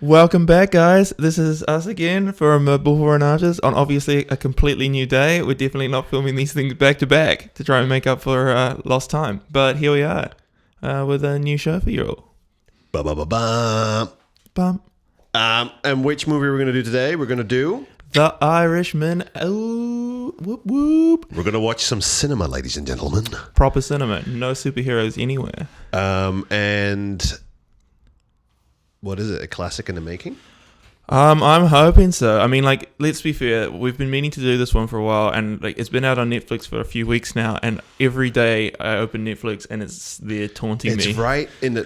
Welcome back, guys. This is us again for Before and Afters on obviously a completely new day. We're definitely not filming these things back to back to try and make up for lost time. But here we are with a new show for you all. Ba-ba-ba-ba. Bum. And which movie we're going to do today? We're going to do... The Irishman. Oh, whoop whoop. We're going to watch some cinema, ladies and gentlemen. Proper cinema. No superheroes anywhere. And... what is it? A classic in the making? I'm hoping so. I mean, like, let's be fair. We've been meaning to do this one for a while, and like, it's been out on Netflix for a few weeks now. And every day I open Netflix, and it's there taunting me. It's right in the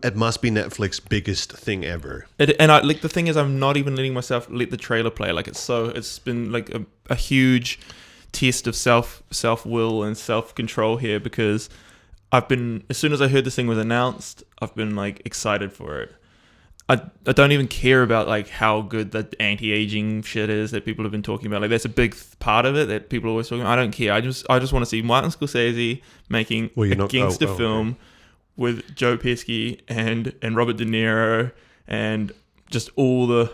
it must be Netflix's biggest thing ever. The thing is, I'm not even letting myself let the trailer play. Like, it's been like a huge test of self will and self control here, because I've been, as soon as I heard this thing was announced, I've been like excited for it. I don't even care about like how good the anti-aging shit is that people have been talking about. Like, that's a big part of it that people are always talking about. I don't care. I just want to see Martin Scorsese making a gangster film with Joe Pesci and Robert De Niro and just all the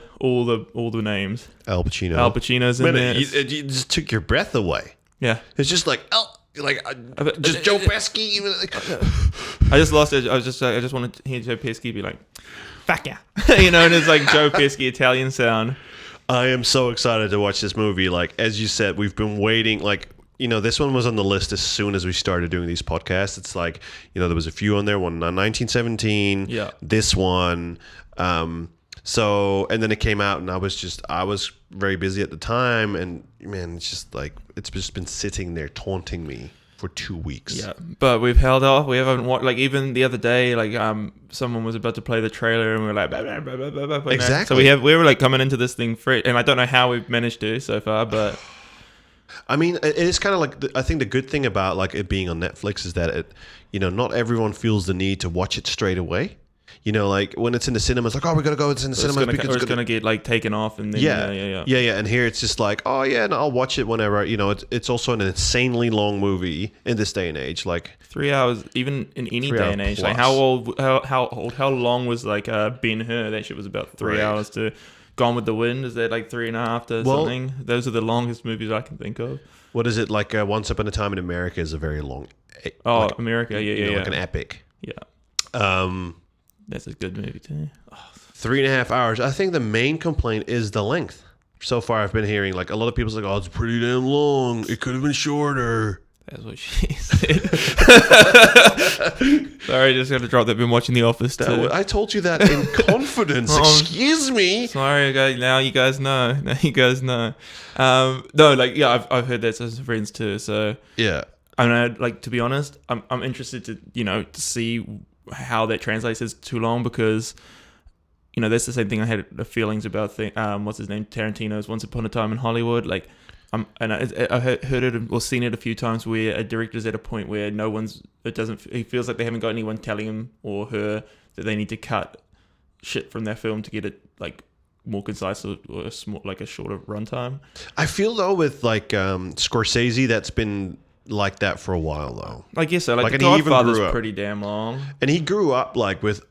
names. Al Pacino. Al Pacino's in there. You just took your breath away. Yeah. It's just like just Joe Pesci. I just lost it. I just wanted to hear Joe Pesci be like, fuck yeah. And it's like Joe Pesci Italian sound. I am so excited to watch this movie. Like, as you said, we've been waiting. Like, this one was on the list as soon as we started doing these podcasts. It's like, there was a few on there. One 1917. Yeah. This one. So, and then it came out, and I was very busy at the time, and man, it's just like, it's just been sitting there taunting me for 2 weeks. Yeah, but we've held off. We haven't watched, like, even the other day, like, someone was about to play the trailer, and we were like, blah, blah, blah, blah, blah, blah, exactly. So we were like coming into this thing free, and I don't know how we've managed to so far, but I mean, it is kind of like, I think the good thing about like it being on Netflix is that it, not everyone feels the need to watch it straight away. Like when it's in the cinema, it's like, oh, we gotta go. It's in the cinema. It's gonna get like taken off, and then yeah. And here it's just like, oh yeah, no, I'll watch it whenever. It's also an insanely long movie in this day and age, like 3 hours, even in any day and age. Like, how long was like Ben-Hur? That shit was about 3 hours. To Gone with the Wind, is that like 3.5 to something? Those are the longest movies I can think of. What is it like? Once Upon a Time in America is a very long. America, yeah, like an epic. Yeah. That's a good movie too. 3.5 hours. I think the main complaint is the length. So far, I've been hearing like a lot of people's like, "Oh, it's pretty damn long. It could have been shorter." That's what she said. Sorry, just got to drop that. Been watching The Office too. I told you that in confidence. Excuse me. Sorry, guys. Now you guys know. No, like, yeah, I've heard that from some friends too. So yeah, I mean, like, to be honest, I'm interested to to see how that translates as too long, because that's the same thing I had feelings about what's his name, Tarantino's Once Upon a Time in Hollywood. Like, I heard it or seen it a few times where a director's at a point where he feels like they haven't got anyone telling him or her that they need to cut shit from their film to get it like more concise or a shorter runtime. I feel though with like Scorsese, that's been like that for a while though. I guess so. Like The Godfather's pretty damn long. And he grew up like with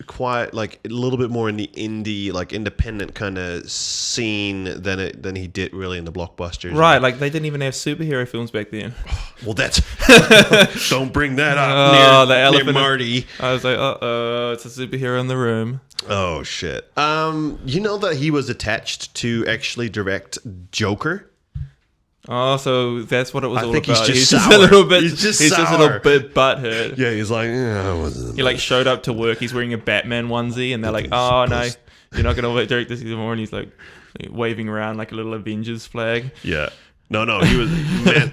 quite like a little bit more in the indie, like independent kind of scene than he did really in the blockbusters. Right, like they didn't even have superhero films back then. Well, that's don't bring that up near Marty. I was like, it's a superhero in the room. Oh shit. You know that he was attached to actually direct Joker? Oh, so that's what it was all about. He's just a little bit. He's just a little bit butthurt. Yeah, he's like, I wasn't. He like showed up to work. He's wearing a Batman onesie, and they're like, "Oh no, you're not going to direct this anymore." And he's like waving around like a little Avengers flag. Yeah. No, he was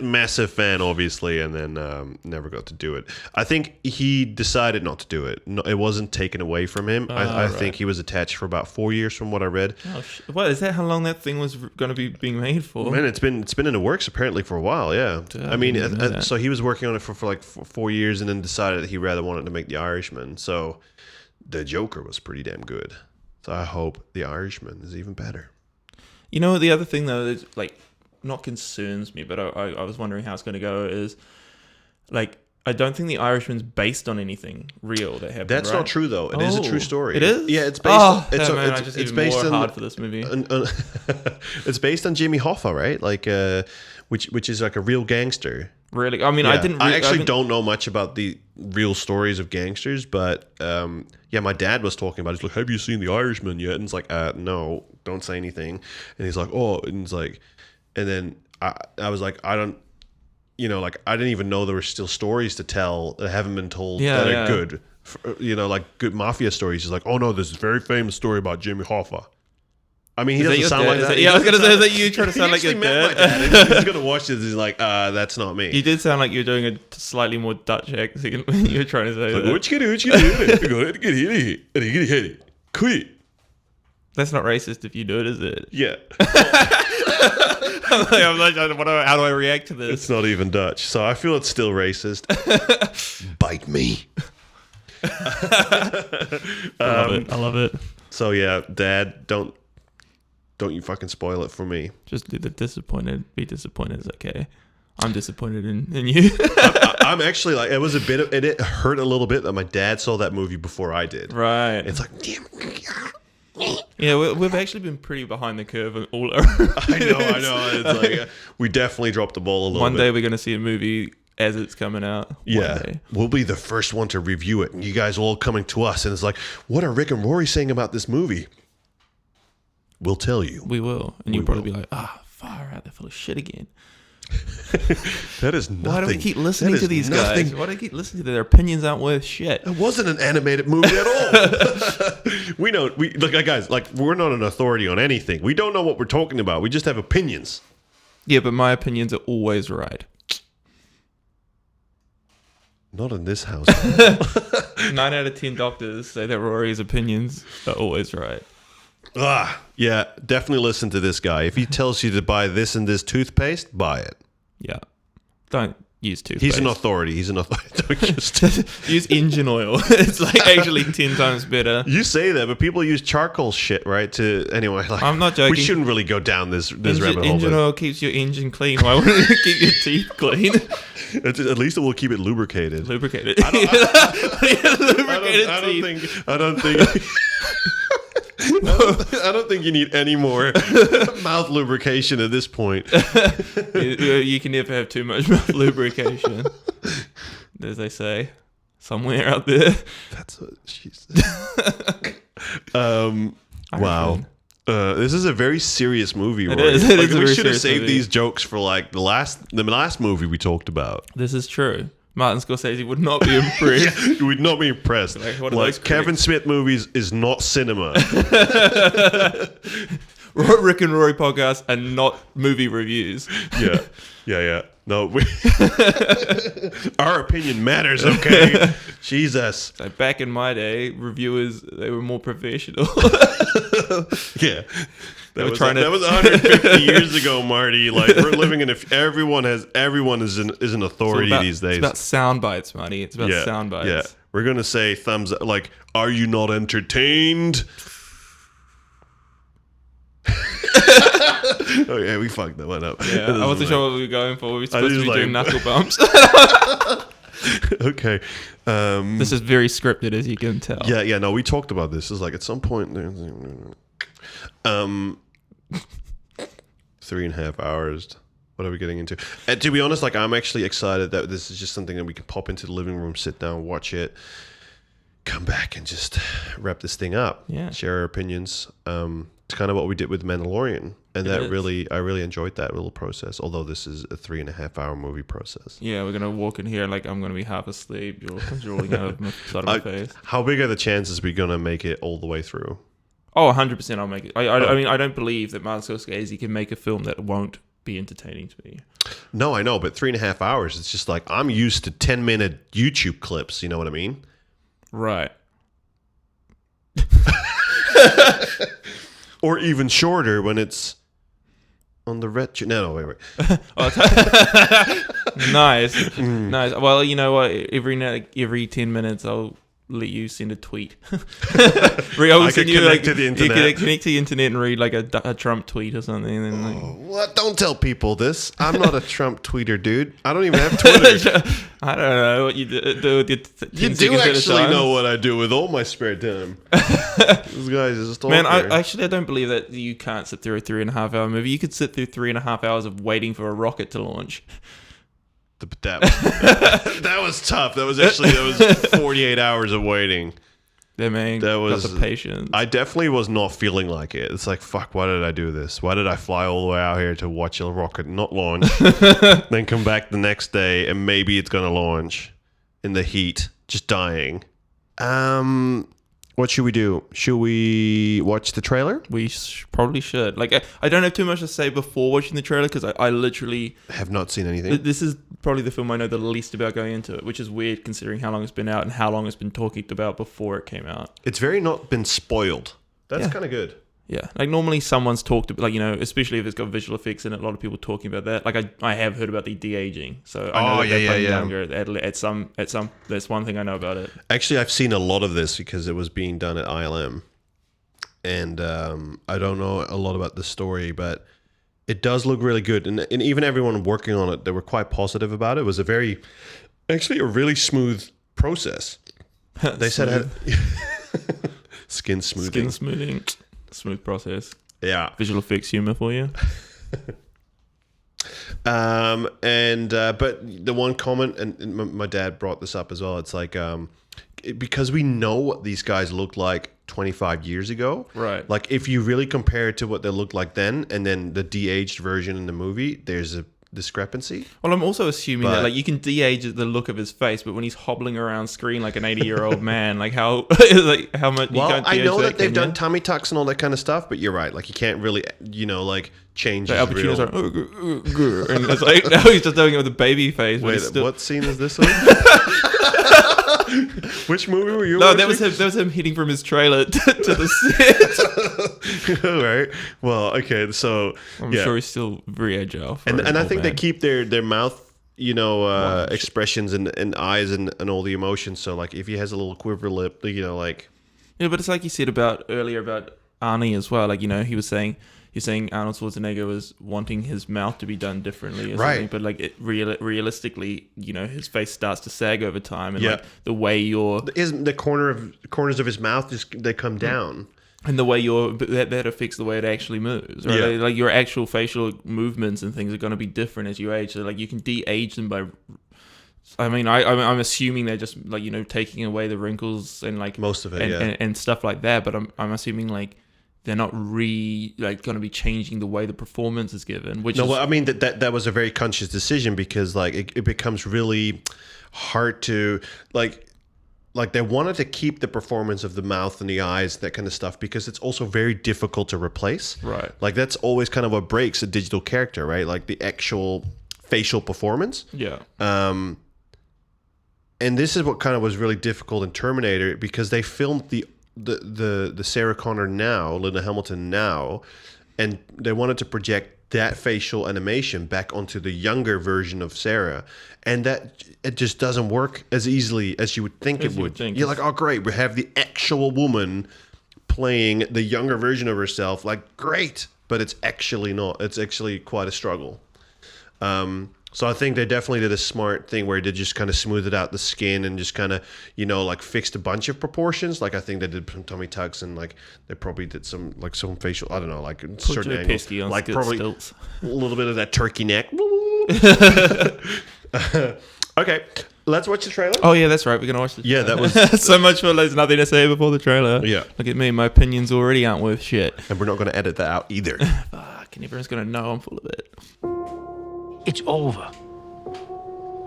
massive fan, obviously, and then never got to do it. I think he decided not to do it. No, it wasn't taken away from him. I think he was attached for about 4 years, from what I read. Oh, what is that? How long that thing was going to be being made for? Man, it's been in the works apparently for a while. Yeah, I mean, so he was working on it for like 4 years, and then decided that he rather wanted to make The Irishman. So the Joker was pretty damn good. So I hope The Irishman is even better. The other thing though is like, not concerns me, but I was wondering how it's going to go is like, I don't think The Irishman's based on anything real that happened. That's right? not true though. It is a true story. It is. Yeah, it's based. It's based on hard for this movie. It's based on Jimmy Hoffa, right? Like, which is like a real gangster. Really? I mean, Yeah. I actually don't know much about the real stories of gangsters, but yeah, my dad was talking about it. He's like, have you seen The Irishman yet? And it's like, no, don't say anything. And he's like, oh, and it's like, and then I was like, I don't, like I didn't even know there were still stories to tell that haven't been told that are good. Like good mafia stories. He's like, oh no, there's a very famous story about Jimmy Hoffa. I mean, he doesn't sound like that. Yeah, I was going to say that you trying to sound like your dad. He's going to watch this. He's like, that's not me. You did sound like you were doing a slightly more Dutch accent when you were trying to say that. Quit. That's not racist if you do it, is it? Yeah. I'm like, how do I react to this? It's not even Dutch, so I feel it's still racist. Bite me. I love it. So yeah, Dad, don't you fucking spoil it for me. Just do the disappointed. Be disappointed is okay. I'm disappointed in you. I'm actually like, it was a bit of it hurt a little bit that my dad saw that movie before I did. Right. It's like, damn. Yeah, we've actually been pretty behind the curve on all our I know. It's like we definitely dropped the ball a little bit. One day we're going to see a movie as it's coming out. Yeah. We'll be the first one to review it. And you guys all coming to us. And it's like, what are Rick and Rory saying about this movie? We'll tell you. We will. And you'll probably be like, far out, they're full of shit again. That is nothing. Why do we keep listening to these guys? Why do we keep listening to their opinions aren't worth shit? It wasn't an animated movie at all. We look, guys, like we're not an authority on anything. We don't know what we're talking about. We just have opinions. Yeah, but my opinions are always right. Not in this house. 9 out of 10 doctors say that Rory's opinions are always right. Yeah, definitely listen to this guy. If he tells you to buy this and this toothpaste, buy it. Yeah. Don't use toothpaste. He's an authority. Don't use engine oil. It's like actually 10 times better. You say that, but people use charcoal shit, right? Anyway, like, I'm not joking. We shouldn't really go down this rabbit hole. Engine oil keeps your engine clean. Why wouldn't it keep your teeth clean? At least it will keep it lubricated. Lubricated. I don't think you need any more mouth lubrication at this point. You can never have too much mouth lubrication, as they say somewhere out there. That's what she said. Wow. This is a very serious movie. Rory. It is we should have saved these jokes for like the last movie we talked about. This is true. Martin Scorsese would not be impressed. He would not be impressed. Like Kevin Smith movies is not cinema. Rick and Rory podcasts are not movie reviews. Yeah. No, our opinion matters, okay? Jesus. So back in my day, reviewers, they were more professional. Yeah. That was 150 years ago, Marty. Like we're living in everyone is an authority these days. It's about sound bites, Marty. It's about sound bites. Yeah. We're gonna say thumbs up. Like, are you not entertained? Oh yeah, we fucked that one up. Yeah, I wasn't sure what we were going for. We were supposed to be doing knuckle bumps. Okay. This is very scripted, as you can tell. Yeah. No, we talked about this. It's like at some point. 3.5 hours. What are we getting into? And to be honest, like I'm actually excited that this is just something that we can pop into the living room, sit down, watch it, come back, and just wrap this thing up. Yeah. Share our opinions. It's kind of what we did with Mandalorian, and I really enjoyed that little process. Although this is a 3.5 hour movie process. Yeah, we're gonna walk in here like I'm gonna be half asleep. You're rolling out of my face. How big are the chances we're gonna make it all the way through? Oh, 100% I'll make it. I mean, I don't believe that Martin Scorsese can make a film that won't be entertaining to me. No, I know, but 3.5 hours, it's just like, I'm used to 10-minute YouTube clips, you know what I mean? Right. Or even shorter when it's on the red... No, wait. Nice. Nice. Well, you know what? Every 10 minutes, I'll let you send a tweet. I could connect to the internet. You could connect to the internet and read like a Trump tweet or something. And then, like, what? Don't tell people this. I'm not a Trump tweeter, dude. I don't even have Twitter. I don't know what you do with your You do actually know what I do with all my spare time. This guy's just talking. Man, I don't believe that you can't sit through a 3.5 hour movie. You could sit through 3.5 hours of waiting for a rocket to launch. That was tough. That was 48 hours of waiting. Yeah, man. That was the patience. I definitely was not feeling like it. It's like, fuck, why did I do this? Why did I fly all the way out here to watch a rocket not launch, then come back the next day and maybe it's gonna launch in the heat, just dying. What should we do? Should we watch the trailer? We probably should. Like, I don't have too much to say before watching the trailer because I literally have not seen anything. This is probably the film I know the least about going into it, which is weird considering how long it's been out and how long it's been talked about before it came out. It's very not been spoiled. That's kind of good. Yeah, like normally someone's talked about, like, you know, especially if it's got visual effects in it, a lot of people talking about that. Like I have heard about the de-aging, so I know they're playing younger at some. That's one thing I know about it. Actually, I've seen a lot of this because it was being done at ILM, and I don't know a lot about the story, but it does look really good, and even everyone working on it, they were quite positive about it. It was a really smooth process. They said skin smoothing. Smooth process. Yeah. Visual effects humor for you. But the one comment, and my dad brought this up as well, it's like, because we know what these guys looked like 25 years ago. Right. Like, if you really compare it to what they looked like then, and then the de-aged version in the movie, there's a discrepancy. Well, I'm also assuming that, like, you can de-age the look of his face, but when he's hobbling around screen like an 80-year-old man, like how much? Well, I know that they've done tummy tucks and all that kind of stuff, but you're right. Like, you can't really, like, change his real. Like, and it's like now he's just doing it with a baby face. Wait, what scene is this one? Which movie were you watching? That was him hitting from his trailer to the set. All right. Well, okay. So I'm sure he's still very agile. And I think they keep their mouth, expressions and eyes and all the emotions. So, like, if he has a little quiver lip, like. Yeah, but it's like you said earlier about Arnie as well. Like, he was saying. You're saying Arnold Schwarzenegger was wanting his mouth to be done differently or something, but like realistically, his face starts to sag over time, and like the way the corners of his mouth they come down, and the way that affects the way it actually moves. Right? Yeah. Like your actual facial movements and things are going to be different as you age. So like you can de-age them by. I mean, I'm assuming they're just like taking away the wrinkles and like most of it, and stuff like that. But I'm assuming like. They're not going to be changing the way the performance is given. I mean that was a very conscious decision because like it becomes really hard to like they wanted to keep the performance of the mouth and the eyes, that kind of stuff, because it's also very difficult to replace. Right. Like that's always kind of what breaks a digital character, right? Like the actual facial performance. Yeah. And this is what kind of was really difficult in Terminator because they filmed the Sarah Connor now, Linda Hamilton now, and they wanted to project that facial animation back onto the younger version of Sarah, and that it just doesn't work as easily as you would think it would. You're like, oh great, we have the actual woman playing the younger version of herself, like great, but it's actually not. It's actually quite a struggle. So I think they definitely did a smart thing where they just kind of smoothed out the skin and just kind of, like fixed a bunch of proportions. Like I think they did some tummy tucks and like they probably did some facial, I don't know, like certain angles. Like probably stilts. A little bit of that turkey neck. Okay, let's watch the trailer. Oh yeah, that's right. We're going to watch the trailer. Yeah, that was... so much for there's nothing to say before the trailer. Yeah. Look at me, my opinions already aren't worth shit. And we're not going to edit that out either. Fuck, and everyone's going to know I'm full of it. It's over.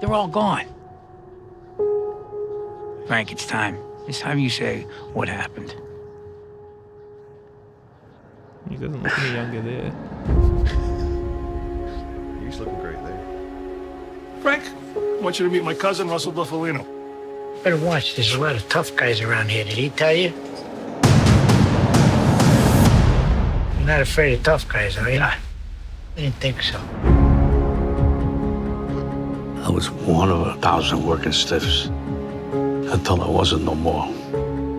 They're all gone. Frank, it's time. It's time you say what happened. He doesn't look any younger there. He's looking great there. Frank, I want you to meet my cousin, Russell Buffalino. Better watch. There's a lot of tough guys around here. Did he tell you? You're not afraid of tough guys, are you? I didn't think so. I was one of 1,000 working stiffs. until I wasn't no more.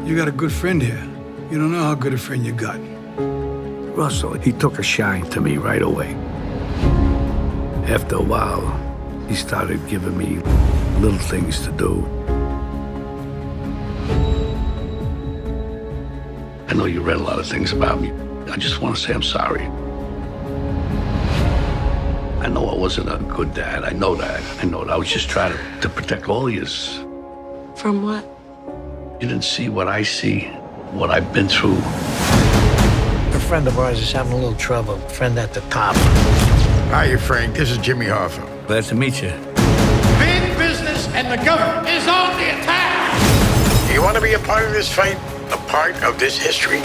You got a good friend here. You don't know how good a friend you got. Russell, he took a shine to me right away. After a while, he started giving me little things to do. I know you read a lot of things about me. I just want to say I'm sorry. I know I wasn't a good dad. I know that. I was just trying to protect all of yous. From what? You didn't see what I see, what I've been through. A friend of ours is having a little trouble. Friend at the top. Hiya, Frank. This is Jimmy Hoffa. Glad to meet you. Big business and the government is on the attack. You want to be a part of this fight? A part of this history?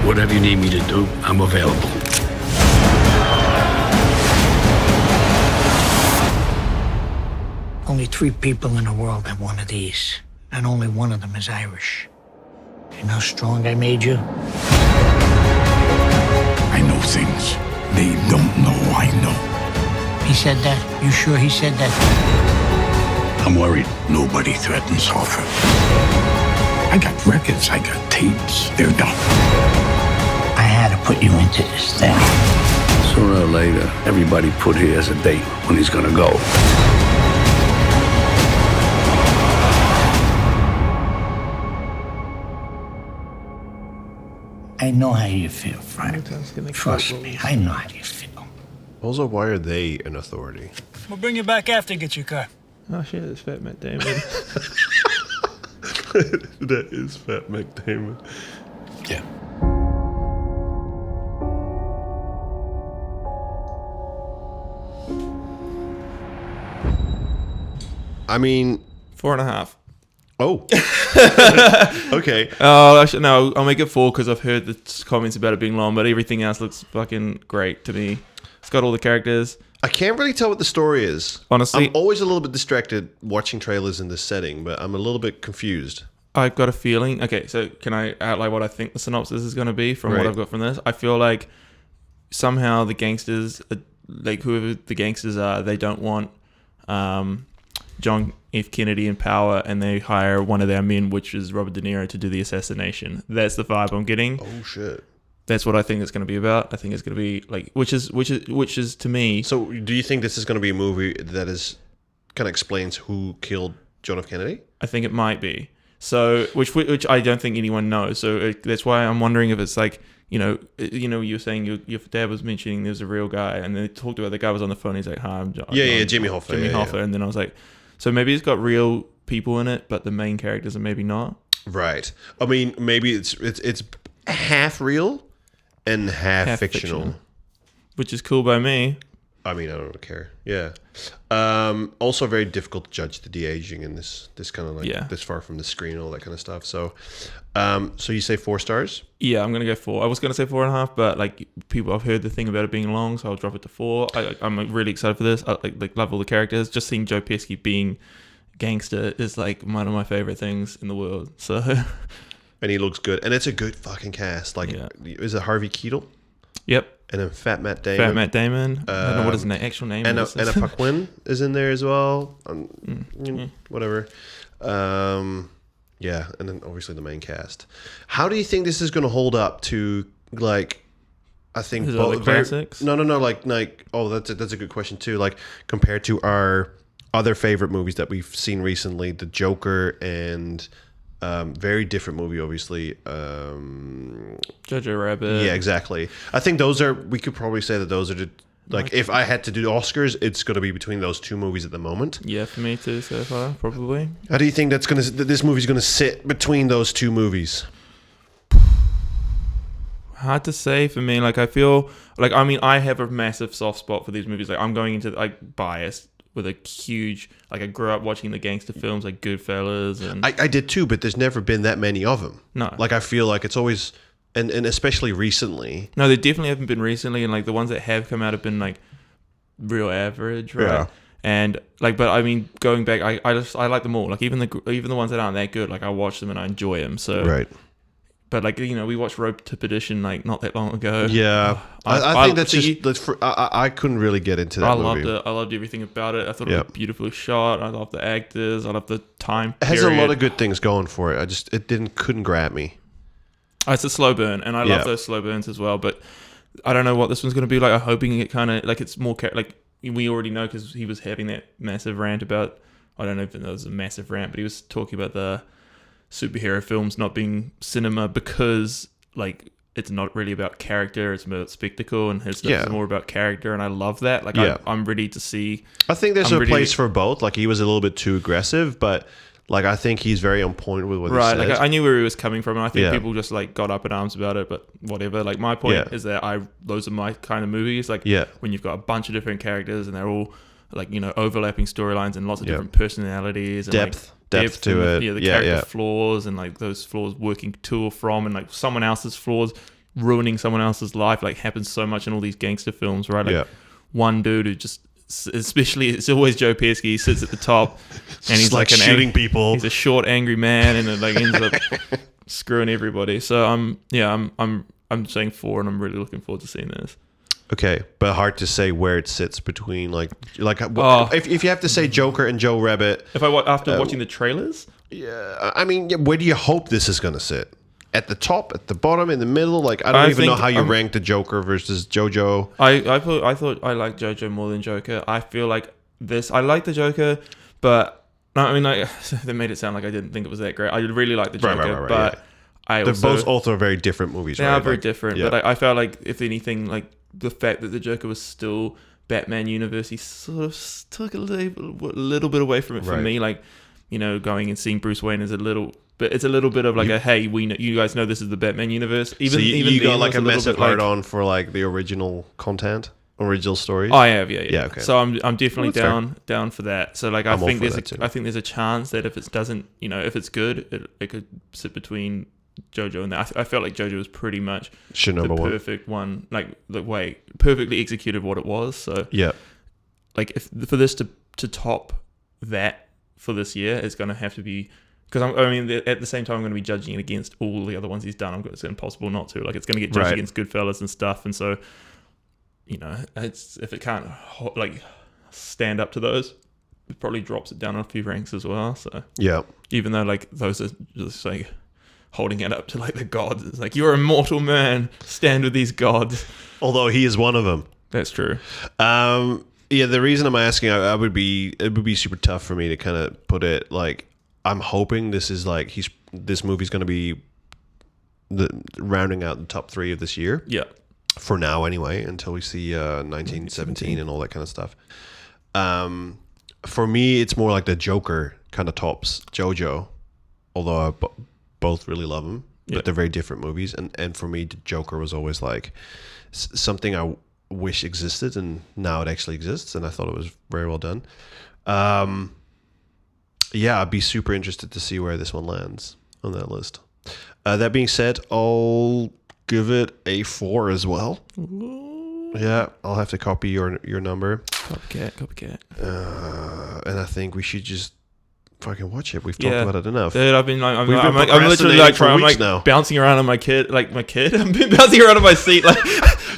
Whatever you need me to do, I'm available. Only 3 people in the world have one of these, and only one of them is Irish. You know how strong I made you? I know things they don't know I know. He said that? You sure he said that? I'm worried. Nobody threatens Hoffa. I got records, I got tapes. They're done. I had to put you into this thing. Sooner or later, everybody put here as a date when he's gonna go. I know how you feel, Frank. Trust me, I know how you feel. Also, why are they an authority? We'll bring you back after you get your car. Oh shit, it's Fat Matt Damon. That is Fat McDamon. Yeah. I mean, 4.5. oh. Okay. Oh, actually, no, I'll make it 4 because I've heard the comments about it being long, but everything else looks fucking great to me. It's got all the characters. I can't really tell what the story is. Honestly, I'm always a little bit distracted watching trailers in this setting, but I'm a little bit confused. I've got a feeling. Okay, so can I outline what I think the synopsis is going to be from what I've got from this? I feel like somehow the gangsters, like whoever the gangsters are, they don't want John F. Kennedy in power, and they hire one of their men, which is Robert De Niro, to do the assassination. That's the vibe I'm getting. Oh shit. That's what I think it's going to be about. I think it's going to be like, which is to me. So, do you think this is going to be a movie that is kind of explains who killed John F. Kennedy? I think it might be. So, which I don't think anyone knows. So that's why I'm wondering if it's like, you were saying your dad was mentioning there's a real guy, and they talked about the guy was on the phone. He's like, "Hi, I'm John." Jimmy Hoffa. Jimmy Hoffa, and then I was like, so maybe it's got real people in it, but the main characters are maybe not. Right. I mean, maybe it's half real and half fictional, which is cool by me. I mean, I don't care. Yeah. Also, very difficult to judge the de-aging in this kind of like this far from the screen and all that kind of stuff. So, so you say 4 stars? Yeah, I'm gonna go 4. I was gonna say 4.5, but like I've heard the thing about it being long, so I'll drop it to 4. I'm really excited for this. I love all the characters. Just seeing Joe Pesci being gangster is like one of my favorite things in the world. So, and he looks good, and it's a good fucking cast. Like, is it Harvey Keitel? Yep. And then Fat Matt Damon. Fat Matt Damon. I don't know what his actual name is. Anna Paquin is in there as well. Whatever. Yeah, and then obviously the main cast. How do you think this is going to hold up to, like, I think his other classics? No. Like, oh, that's a good question too. Like, compared to our other favorite movies that we've seen recently, The Joker and very different movie, obviously. Jojo Rabbit. Yeah, exactly. I think we could probably say that those are the, like, if I had to do Oscars, it's going to be between those 2 movies at the moment. Yeah, for me too, so far, probably. How do you think this movie's going to sit between those 2 movies? Hard to say for me. Like, I feel like, I mean, I have a massive soft spot for these movies. Like, I'm going into like biased with a huge, like, I grew up watching the gangster films like Goodfellas, and I did too, but there's never been that many of them. No. Like, I feel like it's always, and especially recently. No, they definitely haven't been recently, and like the ones that have come out have been like real average, right? Yeah. And like, but I mean, going back, I like them all. Like even the ones that aren't that good, like I watch them and I enjoy them. So right. But like, you know, we watched Road to Perdition like not that long ago. Yeah, I think I couldn't really get into that movie. Loved it. I loved everything about it. I thought it was beautifully shot. I loved the actors. I loved the time. It has a lot of good things going for it. It couldn't grab me. It's a slow burn, and I love those slow burns as well. But I don't know what this one's going to be like. I'm hoping it kind of like it's more like we already know because he was having that massive rant about. I don't know if it was a massive rant, but he was talking about the superhero films not being cinema because like it's not really about character, it's about spectacle, and his stuff is more about character, and I love that. Like I'm ready to see. I think there's a place for both. Like he was a little bit too aggressive, but like I think he's very on point with what he said. Like I knew where he was coming from, and I think people just like got up in arms about it, but whatever. Like my point is that those are my kind of movies. Like when you've got a bunch of different characters and they're all like, you know, overlapping storylines and lots of different personalities and depth to it. The character flaws and like those flaws working to or from, and like someone else's flaws ruining someone else's life, like happens so much in all these gangster films, right? Like one dude who just, especially it's always Joe Pesci, he sits at the top and he's like shooting people. He's a short, angry man, and it like ends up screwing everybody. So I'm saying 4, and I'm really looking forward to seeing this. Okay, but hard to say where it sits between if you have to say Joker and Joe Rabbit. If after watching the trailers, I mean, where do you hope this is going to sit? At the top, at the bottom, in the middle? Like I don't even know how you rank the Joker versus JoJo. I thought I liked JoJo more than Joker. I feel like this. I like the Joker, but I mean, like they made it sound like I didn't think it was that great. I really like the Joker, but they're both also very different movies. They are very different, but I felt like if anything, like the fact that the Joker was still Batman universe, he sort of took a little bit away from it for me. Like, you know, going and seeing Bruce Wayne is a little bit of like hey, we know, you guys know this is the Batman universe. Even you got like a massive hard on for like the original content, original stories. I have, yeah. Okay. So I'm definitely down for that. So like I think there's a chance that if it doesn't, you know, if it's good, it could sit between JoJo and that. I felt like JoJo was pretty much the perfect one, like the way perfectly executed what it was. So like if for this to top that for this year, it's going to have to be, because at the same time I'm going to be judging it against all the other ones he's done. It's impossible not to. Like it's going to get judged against Goodfellas and stuff, and so, you know, it's if it can't like stand up to those, it probably drops it down a few ranks as well. So even though like those are just like holding it up to like the gods, it's like you're a mortal man, stand with these gods. Although he is one of them. That's true. The reason I'm asking, it would be super tough for me to kind of put it like, I'm hoping this is like this movie's going to be rounding out the top 3 of this year. Yeah. For now, anyway, until we see 1917 and all that kind of stuff. For me, it's more like the Joker kind of tops JoJo, although I both really love them, but they're very different movies. And for me, the Joker was always like something I wish existed, and now it actually exists, and I thought it was very well done. I'd be super interested to see where this one lands on that list. That being said, I'll give it a 4 as well. Yeah, I'll have to copy your number. Copycat. And I think we should just fucking watch it. We've talked about it enough. Dude, I'm literally like bouncing around on my kid. I've been bouncing around on my seat. Like,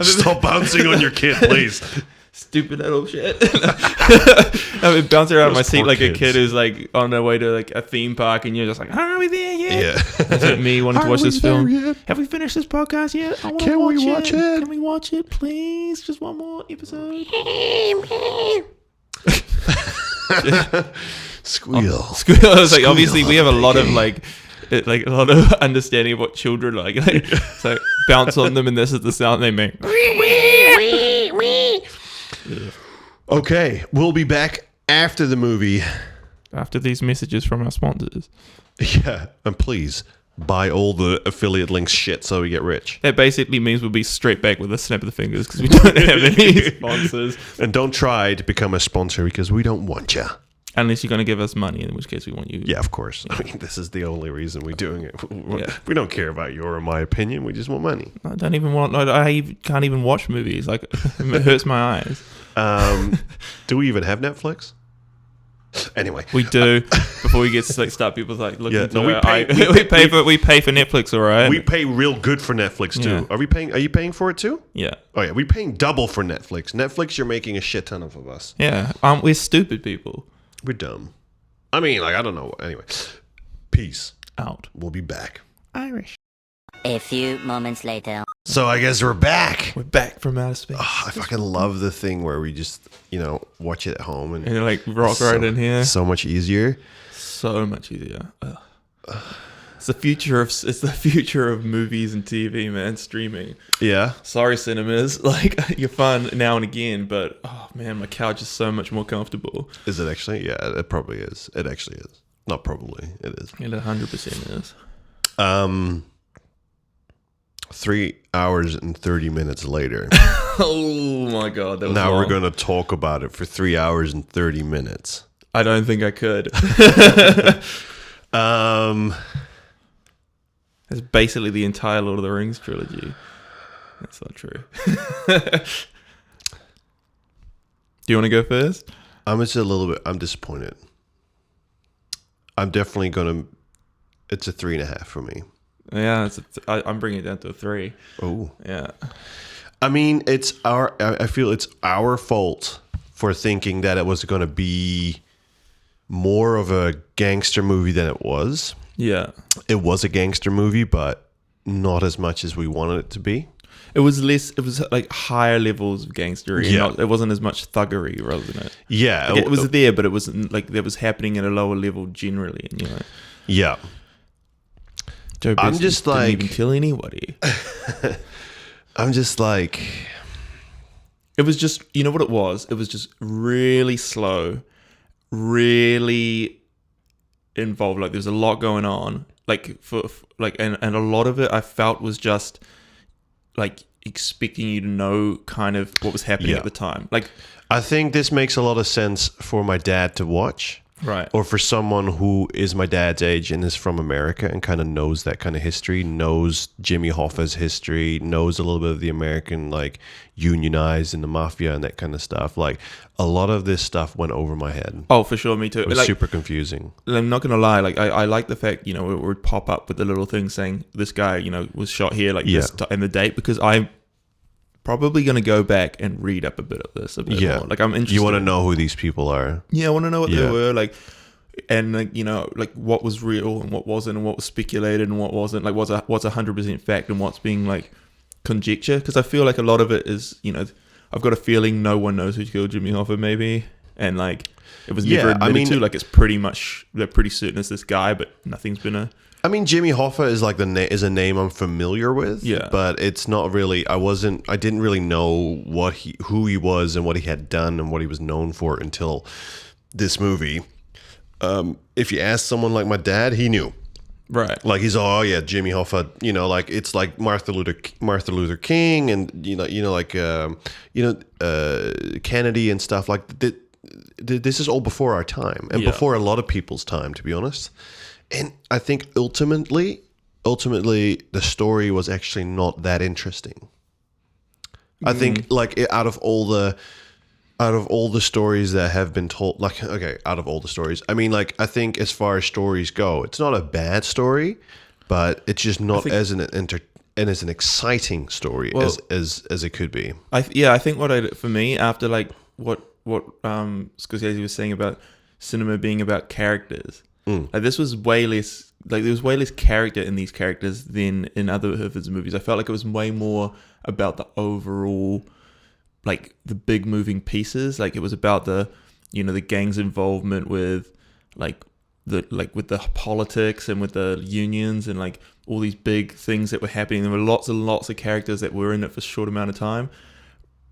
stop bouncing on your kid, please. Stupid little shit. I've been bouncing around on my seat like kids. A kid who's like on their way to like a theme park, and you're just like, are we there yet? Yeah. That's like me wanting to watch this film. Yet? Have we finished this podcast yet? Can we watch it? Can we watch it, please? Just one more episode. Squeal. Squeal. I was like, obviously we have a lot of like a lot of understanding of what children like. It's like bounce on them, and this is the sound they make. Okay, we'll be back after the movie. After these messages from our sponsors. Yeah, and please buy all the affiliate links shit so we get rich. That basically means we'll be straight back with a snap of the fingers because we don't have any sponsors. And don't try to become a sponsor because we don't want you. Unless you're going to give us money, in which case we want you. Yeah, of course. I mean, this is the only reason we're doing it. We don't care about your or my opinion. We just want money. I don't even want... I can't even watch movies. Like, it hurts my eyes. Do we even have Netflix? Anyway, We do. Before we get to like start, people like looking. Yeah, into no, we our- pay- we pay for Netflix, all right? we pay real good for Netflix too. Yeah. Are you paying for it too? yeah, Oh yeah, we're paying double for Netflix. Netflix, you're making a shit ton of us. yeah. We're stupid people. We're dumb. I mean, like I don't know. Anyway, peace. Out. We'll be back. Irish. A few moments later. So I guess we're back. We're back from outer space. Oh, I fucking love the thing where we just, watch it at home and And you're like rock right in here. So much easier. So much easier. Ugh. It's the future of movies and TV, man. Streaming. Yeah. Sorry, cinemas. Like you're fun now and again, but oh man, my couch is so much more comfortable. Is it actually? Yeah, it probably is. It actually is. Not probably. It is. It 100% is. 3 hours and 30 minutes later. Oh my god, that was Now long. we're going to talk about it for 3 hours and 30 minutes. I don't think I could. It's basically the entire Lord of the Rings trilogy. That's not true. Do you want to go first? I'm disappointed. I'm definitely going to, it's a 3.5 for me. Yeah, I'm bringing it down to a 3. Oh. Yeah. I mean, I feel it's our fault for thinking that it was going to be more of a gangster movie than it was. Yeah. It was a gangster movie, but not as much as we wanted it to be. It was like higher levels of gangstery. Yeah. It wasn't as much thuggery, wasn't it? Yeah. Like, it was there, but it wasn't like that was happening at a lower level generally. And you're like, Yeah. Joe I'm Pesci just didn't like- even kill anybody. I'm just like... It was just, you know what it was? It was just really slow, really involved. Like there was a lot going on. Like and a lot of it I felt was just like expecting you to know kind of what was happening Yeah. at the time. Like, I think this makes a lot of sense for my dad to watch. right. Or for someone who is my dad's age and is from America and kind of knows that kind of history, knows Jimmy Hoffa's history, knows a little bit of the American, like, unionized and the mafia and that kind of stuff. Like, a lot of this stuff went over my head. Oh, for sure, me too. It was Like, super confusing. I'm not gonna lie. Like, I like the fact, it would pop up with the little thing saying this guy, was shot here, like Yeah. this and the date, because I'm probably gonna go back and read up a bit of this. Yeah. More. Like, I'm interested. You want to know who these people are. Yeah, I want to know what Yeah. they were like, and like what was real and what wasn't, and what was speculated and what wasn't. Like what's 100% fact and what's being like conjecture. Because I feel like a lot of it is, I've got a feeling no one knows who killed Jimmy Hoffa, maybe, and like it was never Yeah, admitted to. Like it's pretty much they're pretty certain it's this guy, but nothing's been a. I mean, Jimmy Hoffa is like is a name I'm familiar with. Yeah. But it's not really. I didn't really know who he was and what he had done and what he was known for until this movie. If you ask someone like my dad, he knew. Right. Like he's Jimmy Hoffa. Like it's like Martin Luther King and Kennedy and stuff like that. This is all before our time and before a lot of people's time, to be honest. And I think ultimately, the story was actually not that interesting. I think like out of all the stories that have been told, like, okay, out of all the stories, I mean, like, I think as far as stories go, it's not a bad story, but it's just not as an exciting story as it could be. I think for me, after like what Scorsese was saying about cinema being about characters, like this was way less, like there was way less character in these characters than in other of his movies. I felt like it was way more about the overall, like the big moving pieces. Like it was about the gang's involvement with with the politics and with the unions and like all these big things that were happening. There were lots and lots of characters that were in it for a short amount of time.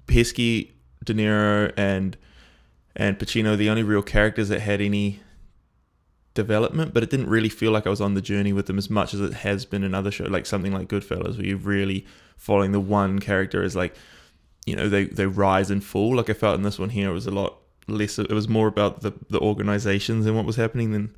Pesci, De Niro, and Pacino, the only real characters that had any development, but it didn't really feel like I was on the journey with them as much as it has been in other shows, like something like Goodfellas, where you're really following the one character as like, they rise and fall. Like I felt in this one here, it was a lot less. It was more about the organizations and what was happening than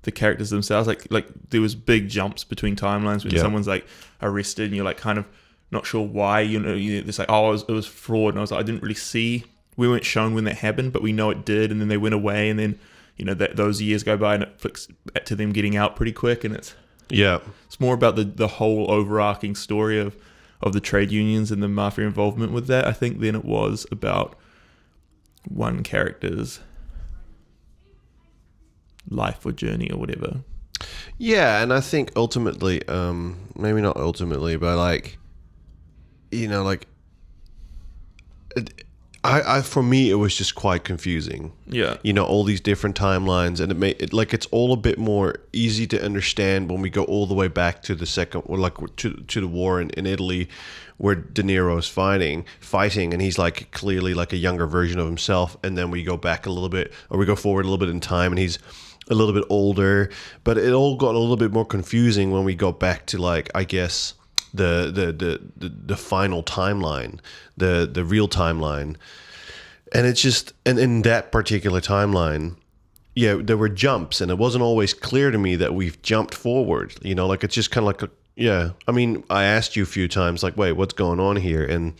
the characters themselves. Like there was big jumps between timelines when someone's like arrested and you're like kind of not sure why. It's like, oh, it was fraud, and I was like, I didn't really see. We weren't shown when that happened, but we know it did, and then they went away, and then that those years go by and it flicks to them getting out pretty quick, and it's more about the whole overarching story of the trade unions and the mafia involvement with that, I think, than it was about one character's life or journey or whatever. Yeah, and I think ultimately, maybe not ultimately, but like, I for me it was just quite confusing. Yeah, all these different timelines, and it's all a bit more easy to understand when we go all the way back to the second, or like to the war in Italy, where De Niro's fighting, and he's like clearly like a younger version of himself, and then we go back a little bit, or we go forward a little bit in time, and he's a little bit older. But it all got a little bit more confusing when we go back to, like, I guess the final timeline, the real timeline. And it's just, and in that particular timeline, there were jumps, and it wasn't always clear to me that we've jumped forward. Like, it's just kind of like I mean, I asked you a few times, like, wait, what's going on here? And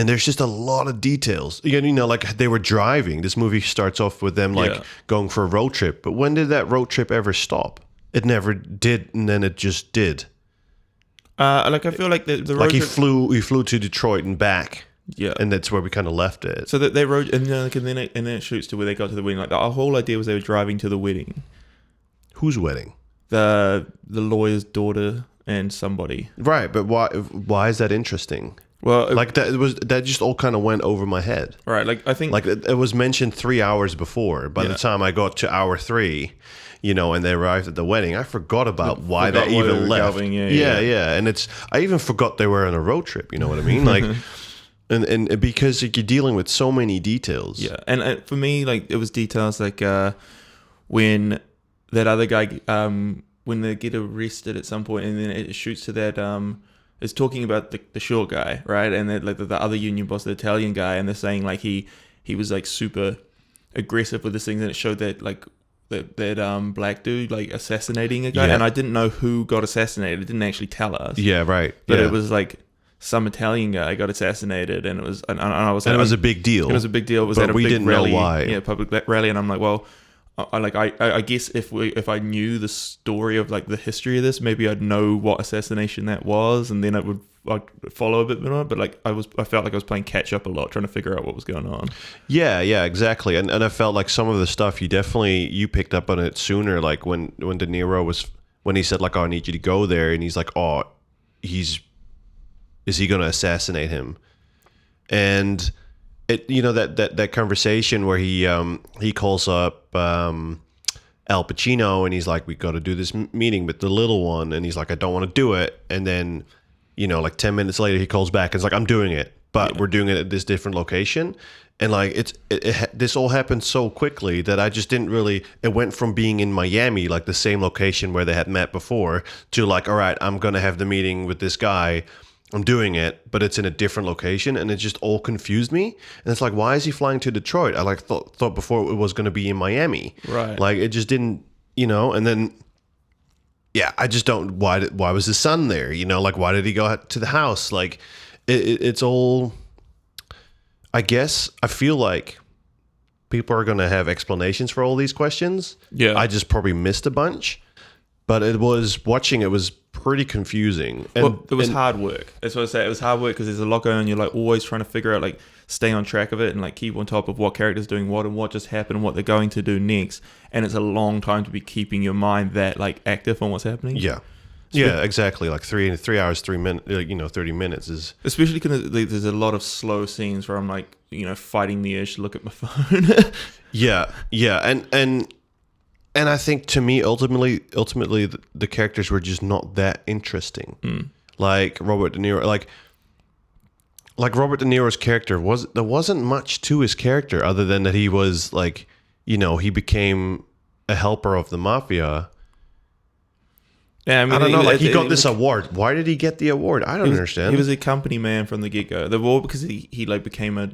there's just a lot of details. Like, they were driving. This movie starts off with them like going for a road trip. But when did that road trip ever stop? It never did, and then it just did. Like, I feel like the road like trip, he flew to Detroit and back. Yeah, and that's where we kind of left it. So that they rode, and then it shoots to where they got to the wedding. Like, our whole idea was they were driving to the wedding. Whose wedding? The lawyer's daughter and somebody. Right, but why is that interesting? Well, like that just all kind of went over my head. Right, like I think like it was mentioned 3 hours before. By the time I got to hour 3, and they arrived at the wedding, I forgot about why they even left. Yeah, and I even forgot they were on a road trip. You know what I mean? Like, and because you're dealing with so many details. Yeah, and for me, like, it was details like when that other guy, when they get arrested at some point, and then it shoots to that. It's talking about the short guy, right? And then, like, the other union boss, the Italian guy, and they're saying like he was like super aggressive with this thing, and it showed that like that black dude like assassinating a guy, and I didn't know who got assassinated. It didn't actually tell us. Yeah, right. But it was like some Italian guy got assassinated, and it was and I was. And it was a big deal. It was a big deal. It was but at a we big didn't rally, know why. Yeah, public rally, and I'm like, well. I guess if I knew the story of like the history of this, maybe I'd know what assassination that was, and then I'd follow a bit more. But like I felt like I was playing catch up a lot, trying to figure out what was going on. Yeah, exactly. And I felt like some of the stuff you picked up on it sooner. Like when De Niro when he said like, "Oh, I need you to go there," and he's like, "Oh, is he going to assassinate him?" And it, that conversation where he calls up Al Pacino, and he's like, "We got to do this meeting with the little one," and he's like, "I don't want to do it." And then, like 10 minutes later, he calls back and it's like, "I'm doing it, but we're doing it at this different location." And like this all happened so quickly that I just didn't really. It went from being in Miami, like the same location where they had met before, to like, all right, I'm gonna have the meeting with this guy. I'm doing it, but it's in a different location, and it just all confused me. And it's like, why is he flying to Detroit? I like thought before it was going to be in Miami, right? Like, it just didn't, And then, I just don't. Why was his son there? Like, why did he go to the house? Like, it's all. I guess I feel like people are going to have explanations for all these questions. Yeah, I just probably missed a bunch, but it was pretty confusing. And it was hard work. That's what I say. It was hard work because there's a lot going on. You're like always trying to figure out, like, stay on track of it and like keep on top of what character's doing what and what just happened and what they're going to do next. And it's a long time to be keeping your mind that like active on what's happening. Yeah. Yeah, exactly. Like 3 hours, 3 minutes, 30 minutes is... Especially because there's a lot of slow scenes where I'm like, fighting the urge to look at my phone. Yeah. And I think, to me, ultimately, the characters were just not that interesting. Like Robert De Niro, like Robert De Niro's character there wasn't much to his character other than that he was like, he became a helper of the mafia. Yeah, I mean, I don't know. Like, he got this award. Why did he get the award? I don't understand. He was a company man from the get go. The war because he like became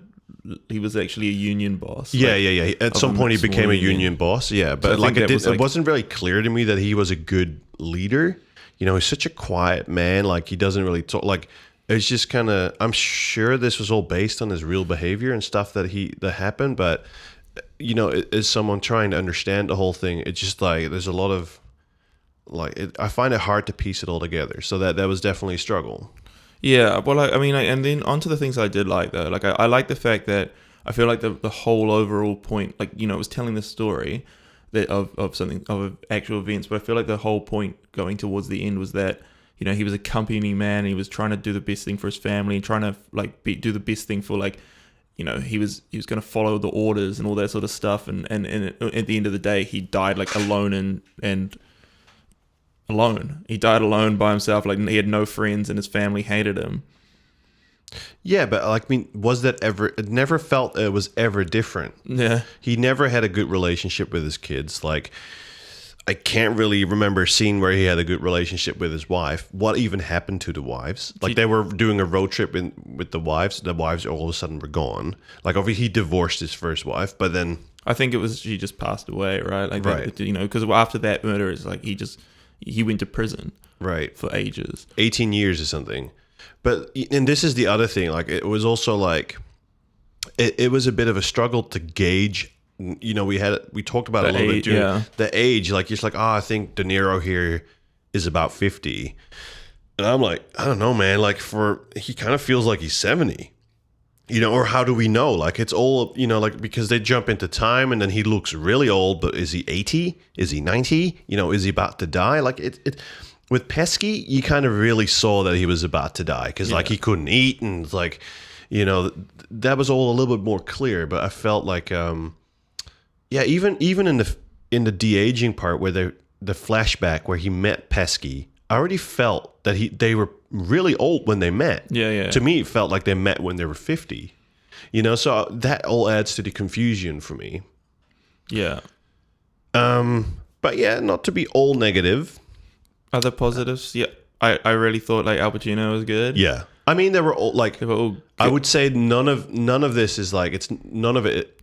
he was actually a union boss. Yeah. At some point, he became a union boss. Yeah, but so it wasn't really clear to me that he was a good leader. He's such a quiet man. Like, he doesn't really talk. Like, it's just kind of. I'm sure this was all based on his real behavior and stuff that happened, but as someone trying to understand the whole thing, it's just like there's a lot of I find it hard to piece it all together. So that was definitely a struggle. Yeah, well, I mean, and then onto the things I did like though. Like I like the fact that I feel like the whole overall point, like it was telling the story that of actual events, but I feel like the whole point going towards the end was that he was a company man. And he was trying to do the best thing for his family and trying to do the best thing for he was going to follow the orders and all that sort of stuff. And at the end of the day, he died alone and alone. He died alone by himself. Like he had no friends and his family hated him. Yeah, but was that ever? It never felt it was ever different. Yeah, he never had a good relationship with his kids. I can't really remember a scene where he had a good relationship with his wife. What even happened to the wives? They were doing a road trip with the wives. The wives all of a sudden were gone. Obviously he divorced his first wife, but then I think it was she just passed away, right? Right. Because after that murder, it's he went to prison, right, for ages, 18 years or something. But and this is the other thing. It was also it was a bit of a struggle to gauge. We talked about it a little bit during the age. I think De Niro here is about 50, and I'm I don't know, man. He kind of feels like he's 70, or how do we know? It's all because they jump into time, and then he looks really old. But is he 80? Is he 90? Is he about to die? With Pesky, you kind of really saw that he was about to die because he couldn't eat, and that was all a little bit more clear. But I felt even in the de-aging part where the flashback where he met Pesky, I already felt that they were really old when they met. Yeah. To me, it felt like they met when they were 50. So that all adds to the confusion for me. Yeah. But yeah, not to be all negative. Other positives, yeah. I really thought Al Pacino was good. Yeah. I mean, they were all they were all good. I would say none of this is it's none of it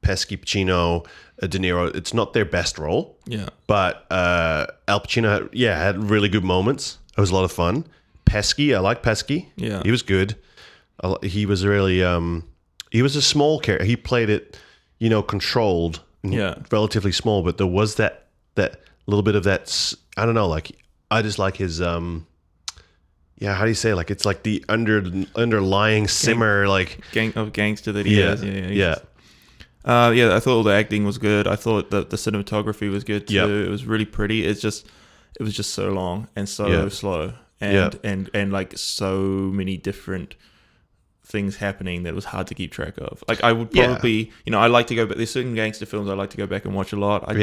Pesky, Pacino, De Niro. It's not their best role. Yeah. But Al Pacino had really good moments. It was a lot of fun. Pesky, I like Pesky. Yeah. He was good. He was really he was a small character. He played it, controlled. Yeah. Relatively small, but there was that little bit of that, I don't know, I just like his how do you say it's the underlying simmer gangster that he is. Yeah. I thought all the acting was good. I thought that the cinematography was good too. Yep. It was really pretty. It was just so long and so slow and so many different things happening that it was hard to keep track of. I would probably, I like to go back. There's certain gangster films I like to go back and watch a lot.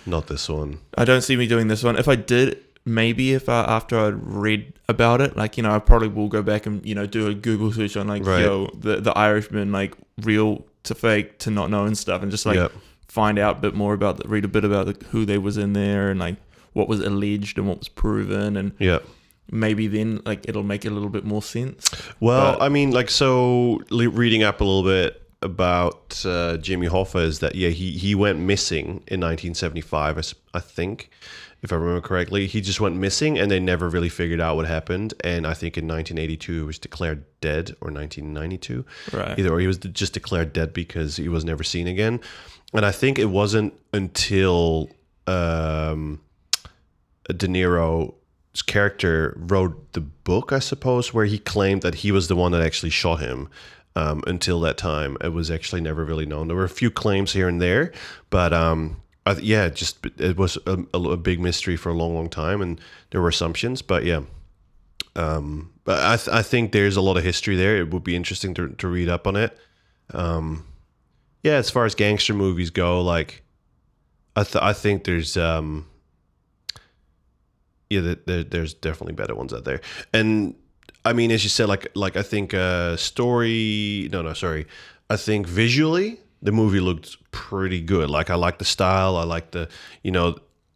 Not this one. I don't see me doing this one. If I did, maybe after I'd read about it, I probably will go back and do a Google search on the Irishman, real to fake to not know and stuff, and just find out a bit more read a bit about who they was in there and what was alleged and what was proven, and maybe then it'll make a little bit more sense. Well, I mean, reading up a little bit about Jimmy Hoffa is that he went missing in 1975, I think, if I remember correctly. He just went missing and they never really figured out what happened. And I think in 1982 he was declared dead, or 1992, right? Or he was just declared dead because he was never seen again. And I think it wasn't until De Niro character wrote the book, I suppose, where he claimed that he was the one that actually shot him. Until that time, it was actually never really known. There were a few claims here and there, but it was a big mystery for a long, long time, and there were assumptions. But but I think there's a lot of history there. It would be interesting to read up on it. As far as gangster movies go, I think there's there's definitely better ones out there. And I mean, as you said, I think I think visually the movie looked pretty good. I like the style. I like the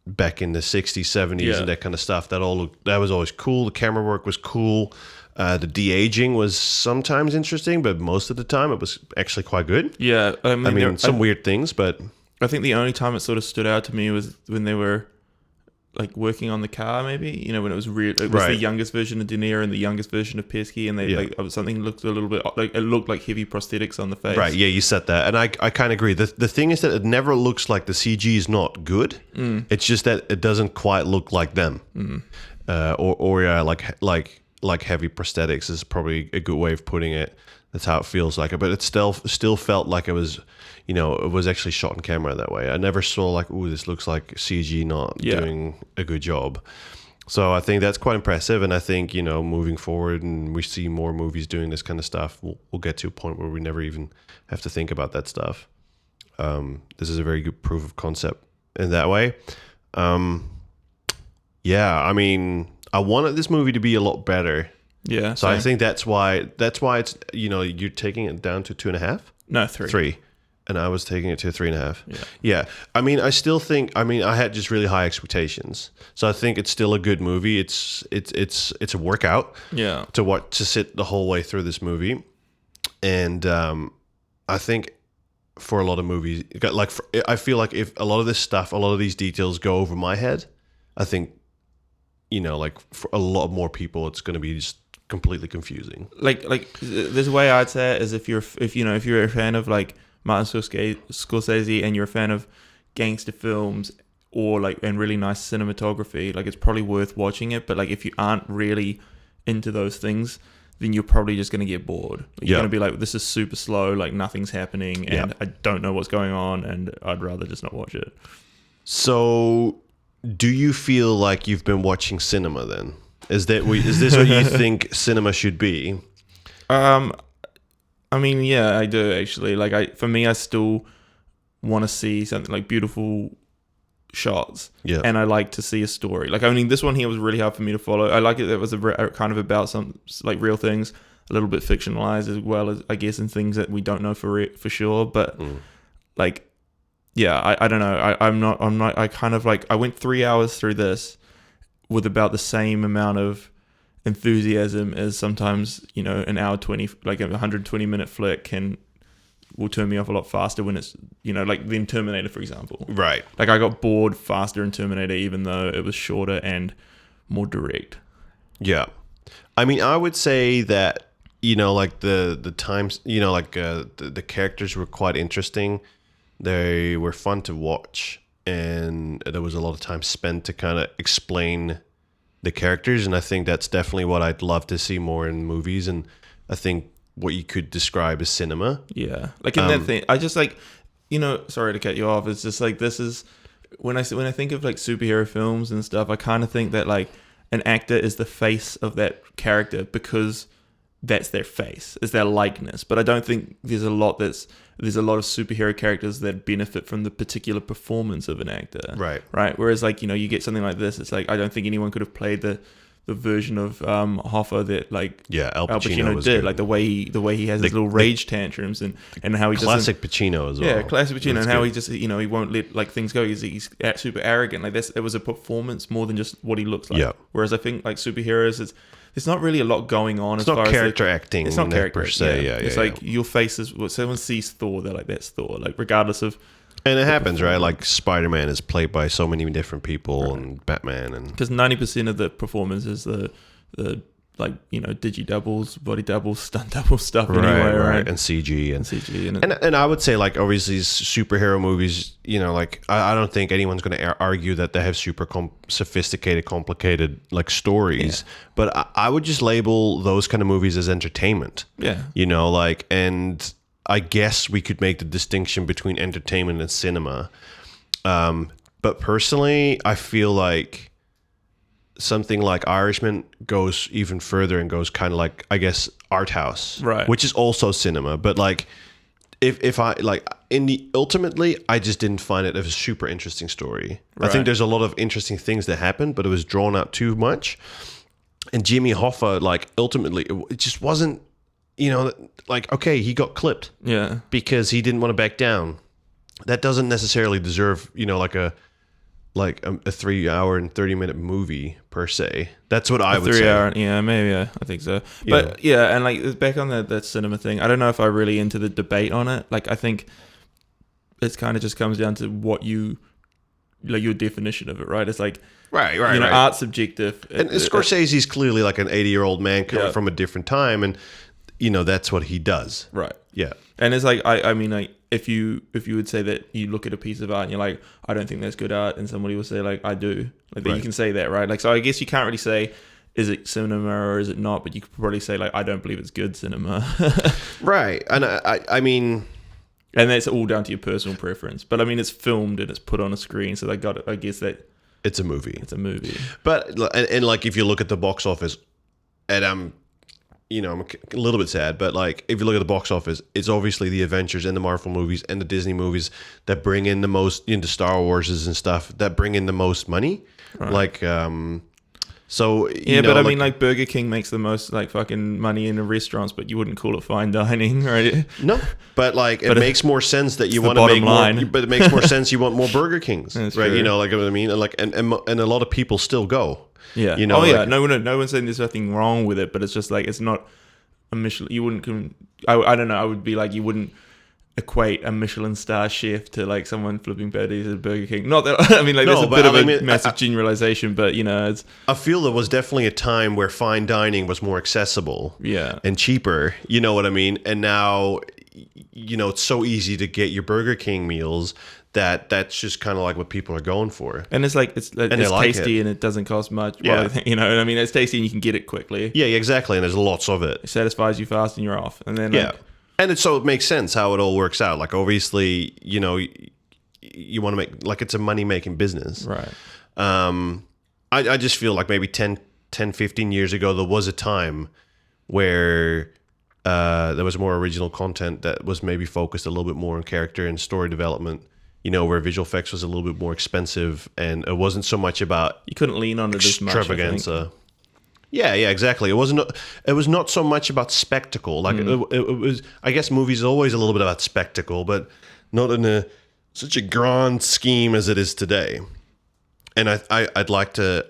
back in the 60s, 70s and that kind of stuff. That was always cool. The camera work was cool. The de-aging was sometimes interesting, but most of the time it was actually quite good. Yeah, I mean some weird things, but I think the only time it sort of stood out to me was when they were like working on the car, maybe, when it was real. It was the youngest version of De Niro and the youngest version of Pesci, and they something looked a little bit like, it looked like heavy prosthetics on the face. Right, yeah, you said that, and I kind of agree. The thing is that it never looks like the CG is not good. It's just that it doesn't quite look like them, like heavy prosthetics is probably a good way of putting it. That's how it feels like it, but it still felt like it was, it was actually shot on camera that way. I never saw like, ooh, this looks like CG not doing a good job. So I think that's quite impressive, and I think moving forward, and we see more movies doing this kind of stuff, we'll get to a point where we never even have to think about that stuff. This is a very good proof of concept in that way. Yeah, I mean, I wanted this movie to be a lot better. Yeah. So I think that's why it's you're taking it down to 2.5. No, 3. 3, and I was taking it to 3.5. Yeah. I mean, I still think. I mean, I had just really high expectations, so I think it's still a good movie. It's a workout. Yeah. To sit the whole way through this movie, and I think for a lot of movies, I feel like if a lot of this stuff, a lot of these details go over my head, I think like for a lot more people, it's going to be just completely confusing. Like there's a way I'd say it is if you're a fan of like Martin Scorsese and you're a fan of gangster films and really nice cinematography, like it's probably worth watching it. But like if you aren't really into those things, then you're probably just going to get bored. You're going to be like, this is super slow, like nothing's happening, and I don't know what's going on, and I'd rather just not watch it. So, do you feel like you've been watching cinema then? Is this what you think cinema should be? I mean, yeah, I do actually. Like, for me, I still want to see something like beautiful shots, and I like to see a story. Like, I mean, this one here was really hard for me to follow. I like it. It was kind of about some like real things, a little bit fictionalized as well as I guess in things that we don't know for sure. But like, yeah, I don't know. I'm not. I kind of like. I went 3 hours through this with about the same amount of enthusiasm as sometimes an hour 20, like a 120-minute flick will turn me off a lot faster when it's like in Terminator, for example. Right. Like I got bored faster in Terminator even though it was shorter and more direct. Yeah. I mean, I would say that like the times, the characters were quite interesting. They were fun to watch, and there was a lot of time spent to kind of explain the characters, and I think that's definitely what I'd love to see more in movies, and I think what you could describe as cinema. Yeah. Like in that thing, I just like, sorry to cut you off, it's just like, this is, when I think of like superhero films and stuff, I kind of think that like an actor is the face of that character because that's their face, is their likeness. But I don't think there's a lot of superhero characters that benefit from the particular performance of an actor. Right. Whereas like, you get something like this, it's like, I don't think anyone could have played the version of Hoffa that like Al Pacino did, good. Like the way he has his little rage tantrums and how he classic Pacino as well. Yeah, classic Pacino, That's and how good. he just he won't let like things go. He's super arrogant. Like it was a performance more than just what he looks like. Yeah. Whereas I think like superheroes, there's not really a lot going on. It's as not far character as acting. It's not character per se. Yeah. It's like your face is. When someone sees Thor, they're like, that's Thor. Like regardless of. And it happens, right? Like Spider-Man is played by so many different people, and Batman, and because 90% of the performance is the like digi doubles, body doubles, stunt double stuff anyway, right? And CG and and I would say like obviously superhero movies, like I don't think anyone's going to argue that they have super sophisticated, complicated like stories, but I would just label those kind of movies as entertainment. Yeah, like, and I guess we could make the distinction between entertainment and cinema, but personally, I feel like something like Irishman goes even further and goes kind of like, I guess, art house, right? Which is also cinema, but like, if I like ultimately, I just didn't find it a super interesting story. Right. I think there's a lot of interesting things that happened, but it was drawn out too much. And Jimmy Hoffa, like ultimately, it just wasn't, like okay, he got clipped, because he didn't want to back down. That doesn't necessarily deserve, like a 3 hour and 30-minute movie per se. That's what I would say. 3 hour, maybe, I think so. But and like back on that cinema thing, I don't know if I'm really into the debate on it. Like I think it kind of just comes down to what your definition of it, right? It's like Right. Art's subjective. And Scorsese's clearly like an 80-year-old man coming from a different time, and that's what he does. Right. Yeah. And it's like I mean, like if you would say that you look at a piece of art and you're like, I don't think that's good art, and somebody will say like, I do. Like that you can say that, right? Like, so I guess you can't really say, is it cinema or is it not? But you could probably say like, I don't believe it's good cinema. Right. And I mean, and that's all down to your personal preference. But I mean, it's filmed and it's put on a screen, so they got it. I guess that it's a movie. It's a movie. But and like if you look at the box office, and I'm a little bit sad, but like if you look at the box office, it's obviously the Avengers and the Marvel movies and the Disney movies that bring in the most into Star Warses and stuff that bring in the most money. Right. Like, so but I mean, like Burger King makes the most like fucking money in the restaurants, but you wouldn't call it fine dining, right? No, but like it makes more sense that you want to make more. But it makes more sense you want more Burger Kings, right? True. Like what I mean, and like and a lot of people still go. Yeah. No one's saying there's nothing wrong with it, but it's just like it's not a Michelin. You wouldn't. I don't know. I would be like you wouldn't equate a Michelin star chef to like someone flipping burgers at Burger King. Not that I mean, like there's a bit of a massive generalization, but it's. I feel there was definitely a time where fine dining was more accessible, and cheaper. You know what I mean? And now, it's so easy to get your Burger King meals. That's just kind of like what people are going for, and it's like it's tasty and it doesn't cost much. Yeah, I mean, it's tasty and you can get it quickly. Yeah, exactly, and there's lots of it. It satisfies you fast and you're off, and then and it makes sense how it all works out. Like obviously, you want to make like it's a money making business, right? I just feel like maybe 10, 15 years ago there was a time where there was more original content that was maybe focused a little bit more on character and story development. Where visual effects was a little bit more expensive, and it wasn't so much about you couldn't lean on it as much. Extravaganza. Yeah, exactly. It wasn't. It was not so much about spectacle. Like it was. I guess movies are always a little bit about spectacle, but not in such a grand scheme as it is today. And I'd like to.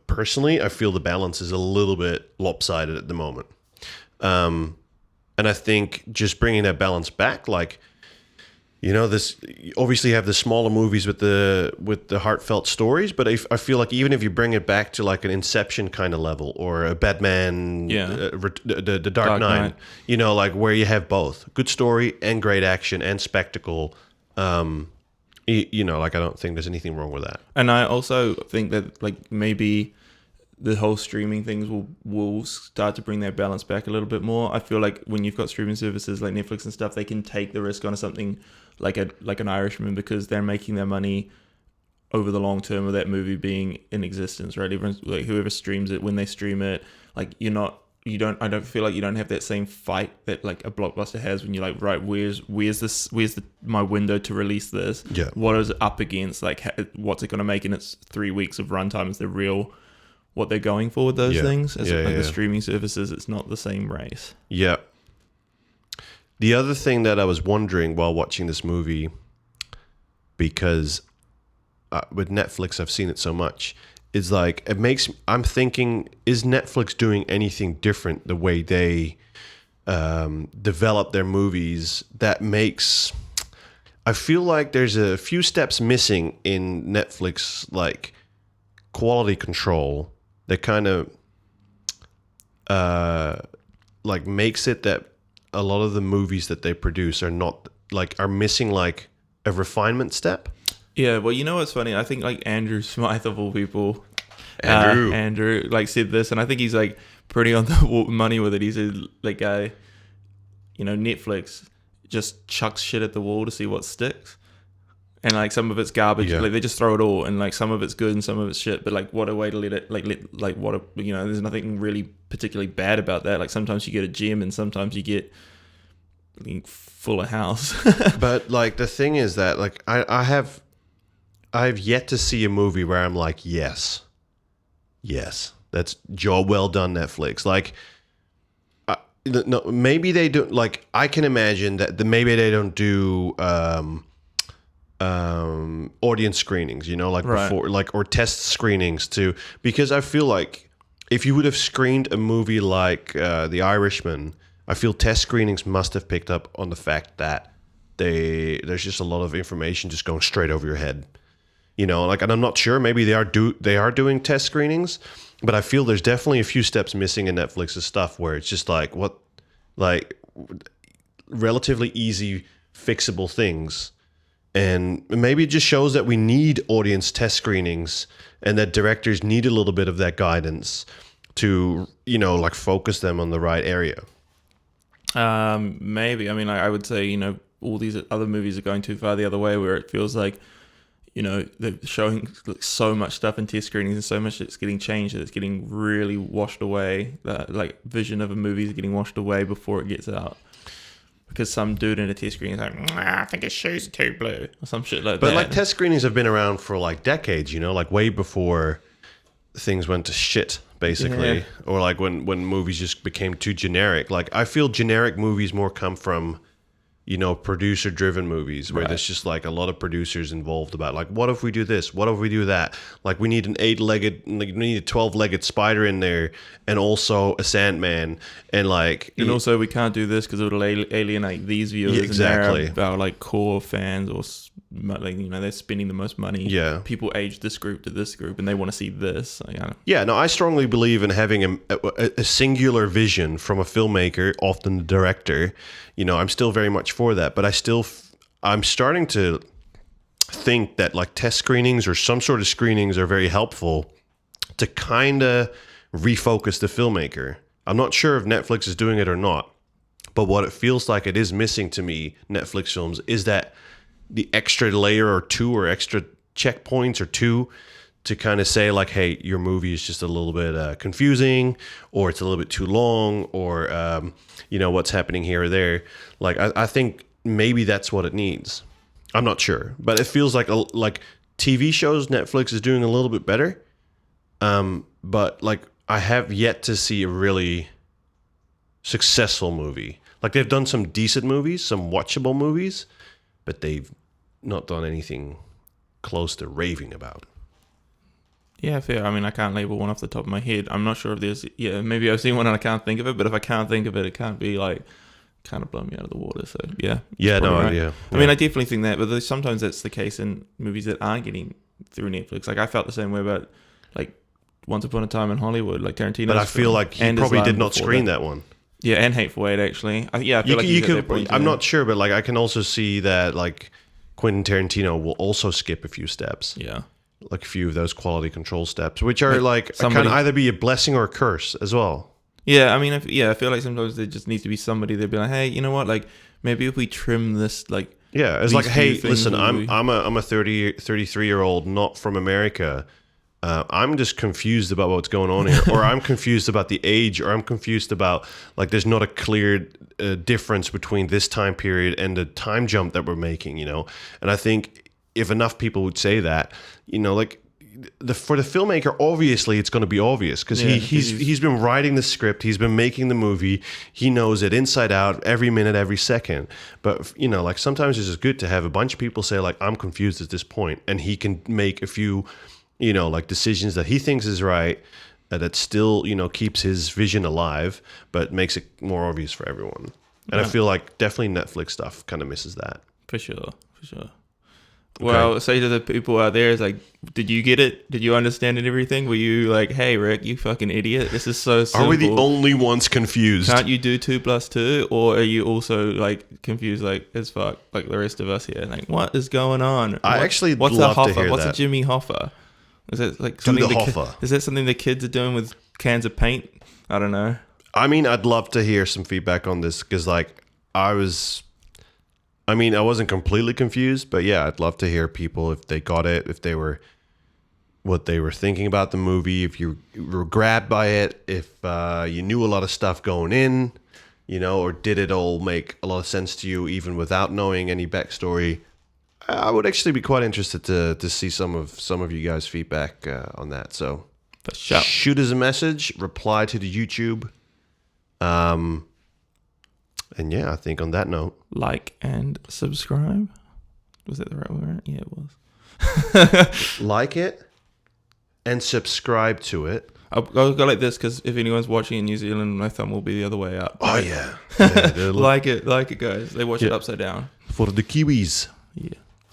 Personally, I feel the balance is a little bit lopsided at the moment. And I think just bringing that balance back, like. This obviously you have the smaller movies with the heartfelt stories, but I feel like even if you bring it back to like an Inception kind of level or a Batman, the Dark Knight, like where you have both good story and great action and spectacle, like I don't think there's anything wrong with that. And I also think that like maybe the whole streaming things will start to bring that balance back a little bit more. I feel like when you've got streaming services like Netflix and stuff, they can take the risk on something like an Irishman because they're making their money over the long term of that movie being in existence, right? Everyone's like whoever streams it when they stream it, like I don't feel like you don't have that same fight that like a blockbuster has when you're like, right, where's my window to release this? Yeah. What is it up against? Like what's it going to make in its 3 weeks of runtime? Is the real what they're going for with those things? The streaming services, it's not the same race. Yeah. The other thing that I was wondering while watching this movie, because with Netflix I've seen it so much, is like I'm thinking, is Netflix doing anything different the way they develop their movies that makes... I feel like there's a few steps missing in Netflix, like quality control that kind of like makes it that a lot of the movies that they produce are missing like a refinement step. Yeah, well, what's funny? I think like Andrew Smythe of all people, Andrew like said this, and I think he's like pretty on the money with it. He said like, Netflix just chucks shit at the wall to see what sticks. And like some of it's garbage, like they just throw it all, and like some of it's good and some of it's shit. But like, what a way to let it, there's nothing really particularly bad about that. Like sometimes you get a gem, and sometimes you get full of house. But like the thing is that like I've yet to see a movie where I'm like, yes, that's job well done, Netflix. Like, no, maybe they don't. Like I can imagine that maybe they don't do. Audience screenings, before, like, or test screenings too, because I feel like if you would have screened a movie like The Irishman, I feel test screenings must have picked up on the fact that there's just a lot of information just going straight over your head. You know, like, and I'm not sure. Maybe they are doing test screenings, but I feel there's definitely a few steps missing in Netflix's stuff where it's just like relatively easy fixable things. And maybe it just shows that we need audience test screenings and that directors need a little bit of that guidance to, you know, like focus them on the right area. Maybe. I mean, I would say, you know, all these other movies are going too far the other way, where it feels like, you know, they're showing so much stuff in test screenings and so much that's getting changed that it's getting really washed away. That like vision of a movie is getting washed away before it gets out. Because some dude in a test screening is like, I think his shoes are too blue, or some shit like that. But like test screenings have been around for like decades, you know, like way before things went to shit, basically. Yeah. Or like when movies just became too generic. Like I feel generic movies more come from, you know, producer-driven movies where there's just like a lot of producers involved about like, what if we do this? What if we do that? Like we need an 8-legged, like we need a 12-legged spider in there, and also a Sandman, and like, and also we can't do this because it'll alienate these viewers. Yeah, exactly. And our like core fans, or like, you know, they're spending the most money. Yeah, people age this group to this group, and they want to see this. Yeah, no, I strongly believe in having a singular vision from a filmmaker, often the director. You know, I'm still very much for that, but I'm starting to think that like test screenings or some sort of screenings are very helpful to kind of refocus the filmmaker. I'm not sure if Netflix is doing it or not, but what it feels like it is missing to me, Netflix films, is that the extra layer or two, or extra checkpoints or two, to kind of say like, hey, your movie is just a little bit confusing, or it's a little bit too long, or you know, what's happening here or there. Like I think maybe that's what it needs. I'm not sure, but it feels like TV shows Netflix is doing a little bit better. But like I have yet to see a really successful movie. Like they've done some decent movies, some watchable movies, but they've not done anything close to raving about. Yeah, fair. I mean, I can't label one off the top of my head. I'm not sure if there's... Yeah, maybe I've seen one and I can't think of it, but if I can't think of it, it can't be like... kind of blow me out of the water. So, yeah. Yeah, no, right. yeah. I mean, I definitely think that, but sometimes that's the case in movies that aren't getting through Netflix. Like, I felt the same way about, like, Once Upon a Time in Hollywood, like Tarantino. But I feel like he probably did not screen that one. Yeah, and Hateful Eight, actually. I feel like you could. I'm not sure, but like I can also see that like Quentin Tarantino will also skip a few steps. Yeah. Like a few of those quality control steps, which are like can either be a blessing or a curse as well. Yeah, I mean, I feel like sometimes there just needs to be somebody that'd be like, hey, you know what? Like maybe if we trim this, like it's like, hey, listen, I'm a 33-year-old not from America. I'm just confused about what's going on here, or I'm confused about the age, or I'm confused about like there's not a clear difference between this time period and the time jump that we're making, you know. And I think if enough people would say that, you know, like for the filmmaker, obviously it's going to be obvious because he's been writing the script, he's been making the movie, he knows it inside out, every minute, every second. But you know, like sometimes it's just good to have a bunch of people say like, I'm confused at this point, and he can make a few, you know, like decisions that he thinks is right, that still, you know, keeps his vision alive, but makes it more obvious for everyone. And I feel like definitely Netflix stuff kind of misses that. For sure. Well, say to the people out there, it's like, did you get it? Did you understand it, everything? Were you like, hey, Rick, you fucking idiot. This is so simple. Are we the only ones confused? Can't you do 2 + 2? Or are you also like confused like as fuck, like the rest of us here? Like, what is going on? What's a Hoffa? To hear What's a Jimmy Hoffa? Is it like something is that something the kids are doing with cans of paint? I don't know. I mean, I'd love to hear some feedback on this because like I wasn't completely confused, but yeah, I'd love to hear people if they got it, if they were what they were thinking about the movie, if you were grabbed by it, if you knew a lot of stuff going in, you know, or did it all make a lot of sense to you even without knowing any backstory. I would actually be quite interested to see some of you guys' feedback on that. So shoot us a message, reply to the YouTube. And yeah, I think on that note, like and subscribe. Was that the right word? Yeah, it was. Like it and subscribe to it. I'll go like this because if anyone's watching in New Zealand, my thumb will be the other way up. Oh yeah, like it, guys. They watch it upside down for the Kiwis. Yeah,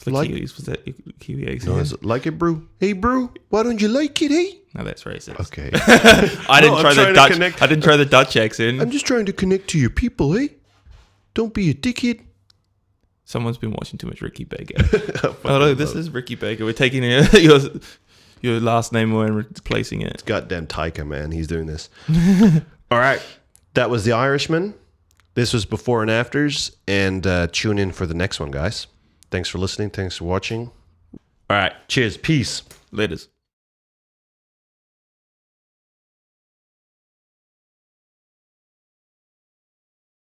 The Like- Kiwis, was that Kiwi accent? No, it's like it, bro. Hey, bro, why don't you like it, hey? No, that's racist. Okay. I didn't No, I'm try the trying to Dutch. connect- I didn't try the Dutch accent. I'm just trying to connect to your people, hey? Don't be a dickhead. Someone's been watching too much Ricky Baker. Oh no, this is Ricky Baker. We're taking your last name away and replacing it. Goddamn Taika, man. He's doing this. All right. That was The Irishman. This was before and afters. And tune in for the next one, guys. Thanks for listening. Thanks for watching. All right. Cheers. Peace. Laters.